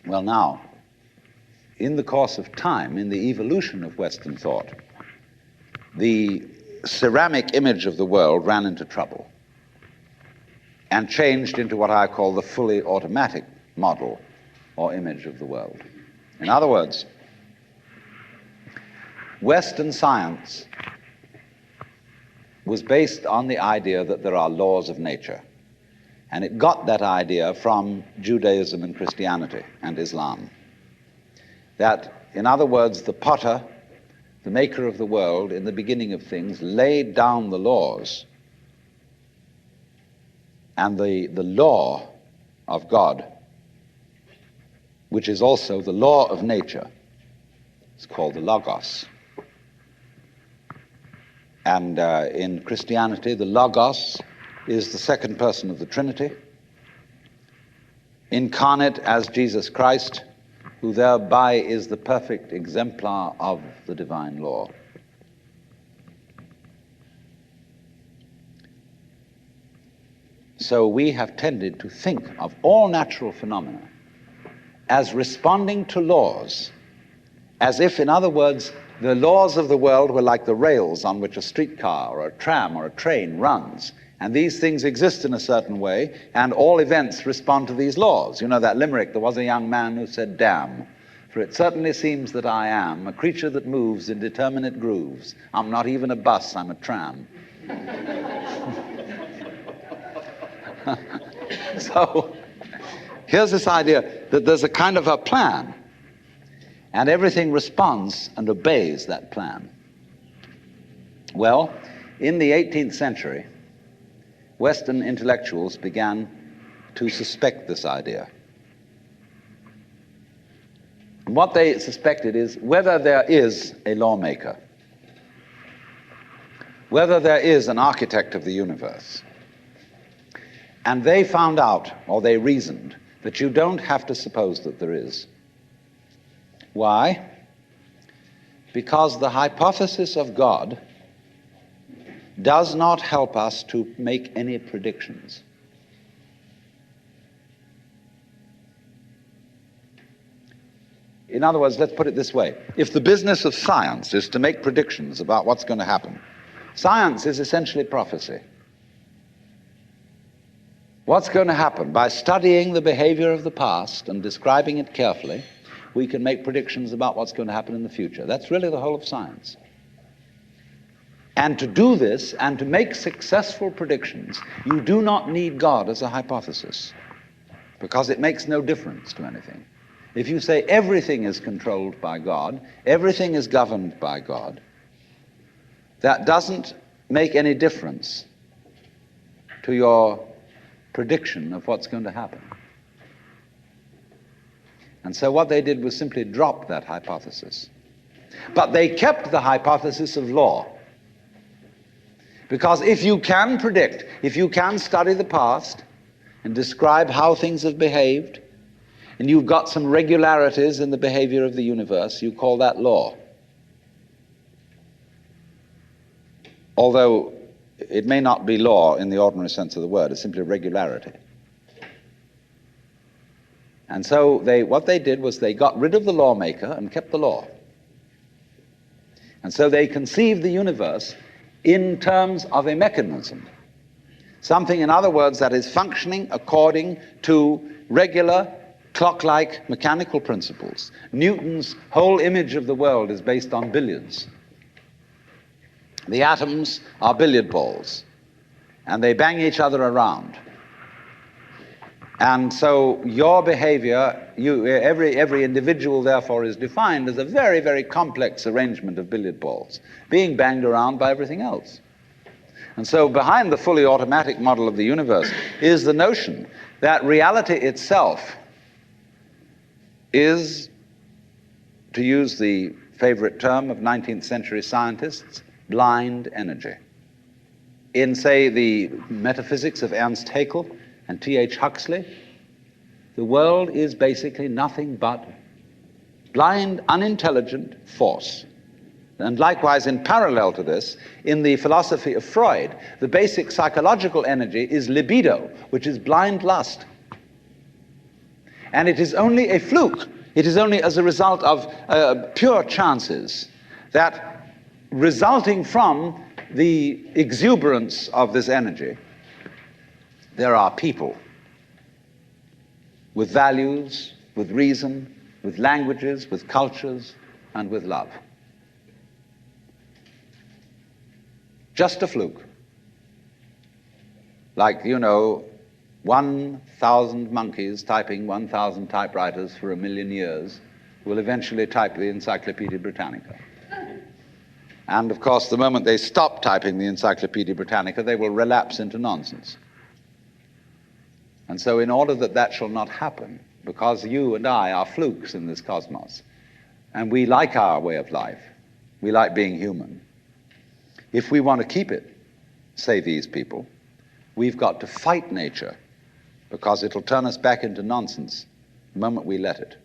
Well, now, in the course of time, in the evolution of Western thought, the ceramic image of the world ran into trouble and changed into what I call the fully automatic model or image of the world. In other words, Western science was based on the idea that there are laws of nature. And it got that idea from Judaism and Christianity and Islam. That, in other words, the potter, the maker of the world, in the beginning of things, laid down the laws. And the law of God, which is also the law of nature, is called the Logos. And in Christianity, the Logos is the second person of the Trinity, incarnate as Jesus Christ, who thereby is the perfect exemplar of the divine law. So we have tended to think of all natural phenomena as responding to laws, as if, in other words, the laws of the world were like the rails on which a streetcar or a tram or a train runs. And these things exist in a certain way, and all events respond to these laws. You know that limerick, there was a young man who said, "Damn, for it certainly seems that I am a creature that moves in determinate grooves. I'm not even a bus, I'm a tram." So here's this idea that there's a kind of a plan, and everything responds and obeys that plan. Well, in the 18th century, Western intellectuals began to suspect this idea. And what they suspected is whether there is a lawmaker, whether there is an architect of the universe. And they found out, or they reasoned, that you don't have to suppose that there is. Why? Because the hypothesis of God does not help us to make any predictions. In other words, let's put it this way. If the business of science is to make predictions about what's going to happen, science is essentially prophecy. What's going to happen? By studying the behavior of the past and describing it carefully, we can make predictions about what's going to happen in the future. That's really the whole of science. And to do this and to make successful predictions, you do not need God as a hypothesis, because it makes no difference to anything. If you say everything is controlled by God, everything is governed by God, that doesn't make any difference to your prediction of what's going to happen. And so what they did was simply drop that hypothesis. But they kept the hypothesis of law. Because if you can predict, if you can study the past and describe how things have behaved, and you've got some regularities in the behavior of the universe, you call that law. Although it may not be law in the ordinary sense of the word, it's simply regularity. And so what they did was they got rid of the lawmaker and kept the law. And so they conceived the universe in terms of a mechanism. Something, in other words, that is functioning according to regular, clock-like mechanical principles. Newton's whole image of the world is based on billiards. The atoms are billiard balls, and they bang each other around. And so your behavior, every individual, therefore, is defined as a very, very complex arrangement of billiard balls, being banged around by everything else. And so behind the fully automatic model of the universe is the notion that reality itself is, to use the favorite term of 19th century scientists, blind energy. In, say, the Metaphysics of Ernst Haeckel and T.H. Huxley, the world is basically nothing but blind, unintelligent force. And likewise, in parallel to this, in the philosophy of Freud, the basic psychological energy is libido, which is blind lust. And it is only a fluke. It is only as a result of pure chances that, resulting from the exuberance of this energy, there are people with values, with reason, with languages, with cultures, and with love. Just a fluke. Like, 1,000 monkeys typing 1,000 typewriters for 1,000,000 years will eventually type the Encyclopedia Britannica. And of course, the moment they stop typing the Encyclopedia Britannica, they will relapse into nonsense. And so in order that that shall not happen, because you and I are flukes in this cosmos, and we like our way of life, we like being human, if we want to keep it, say these people, we've got to fight nature, because it'll turn us back into nonsense the moment we let it.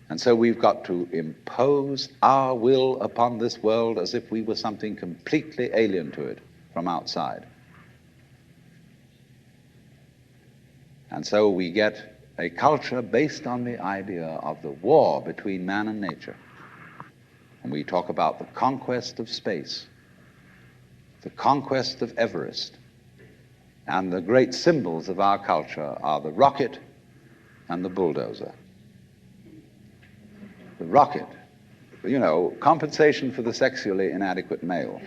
And so we've got to impose our will upon this world as if we were something completely alien to it from outside. And so we get a culture based on the idea of the war between man and nature. And we talk about the conquest of space, the conquest of Everest. And the great symbols of our culture are the rocket and the bulldozer. The rocket, compensation for the sexually inadequate male.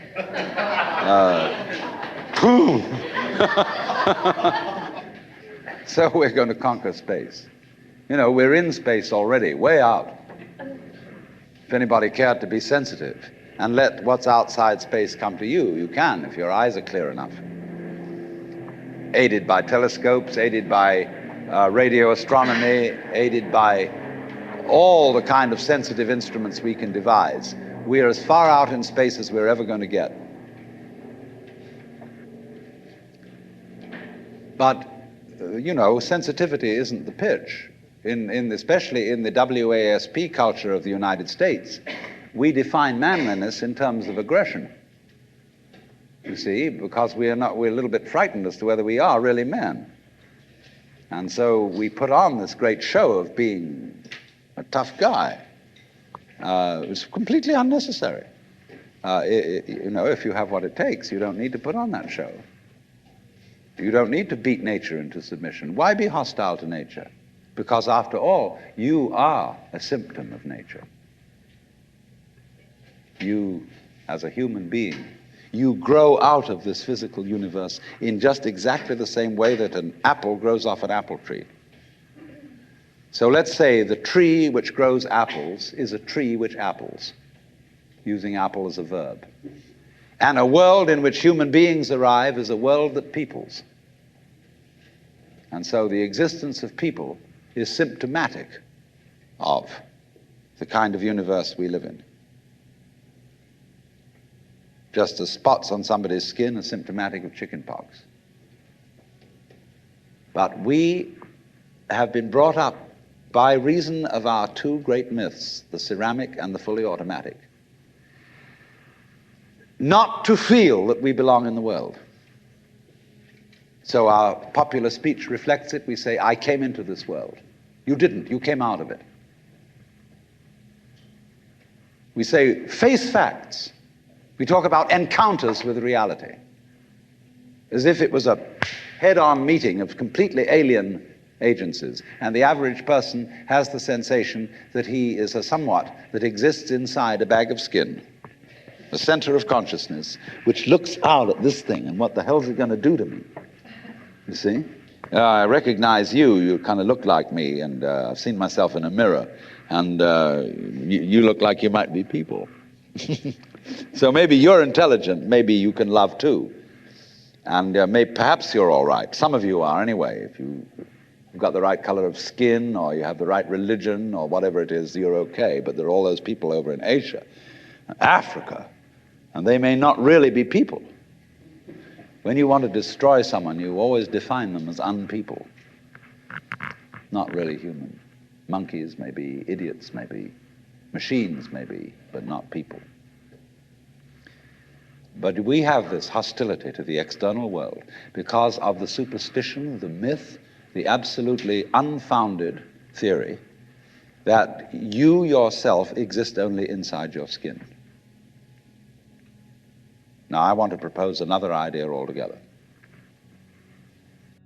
So we're going to conquer space. We're in space already, way out. If anybody cared to be sensitive and let what's outside space come to you, you can, if your eyes are clear enough. Aided by telescopes, aided by radio astronomy, aided by all the kind of sensitive instruments we can devise. We're as far out in space as we're ever going to get. But, sensitivity isn't the pitch. Especially in the WASP culture of the United States, we define manliness in terms of aggression. You see, because we're a little bit frightened as to whether we are really men. And so we put on this great show of being a tough guy. It's completely unnecessary. If you have what it takes, you don't need to put on that show. You don't need to beat nature into submission. Why be hostile to nature? Because after all, you are a symptom of nature. You, as a human being, you grow out of this physical universe in just exactly the same way that an apple grows off an apple tree. So let's say the tree which grows apples is a tree which apples, using apple as a verb. And a world in which human beings arrive is a world that peoples. And so the existence of people is symptomatic of the kind of universe we live in. Just as spots on somebody's skin are symptomatic of chickenpox. But we have been brought up by reason of our two great myths, the ceramic and the fully automatic, not to feel that we belong in the world. So our popular speech reflects it. We say, I came into this world. You didn't. You came out of it. We say, face facts. We talk about encounters with reality, as if it was a head-on meeting of completely alien agencies, and the average person has the sensation that he is a somewhat that exists inside a bag of skin, the center of consciousness, which looks out at this thing, and what the hell's it going to do to me? You see? I recognize you. You kind of look like me, and I've seen myself in a mirror, and you look like you might be people. So maybe you're intelligent, maybe you can love too. And perhaps you're all right. Some of you are anyway. If you've got the right color of skin, or you have the right religion, or whatever it is, you're okay. But there are all those people over in Asia, Africa, and they may not really be people. When you want to destroy someone, you always define them as unpeople, not really human. Monkeys maybe, idiots maybe, machines maybe, but not people. But we have this hostility to the external world because of the superstition, the myth, the absolutely unfounded theory that you yourself exist only inside your skin. Now, I want to propose another idea altogether.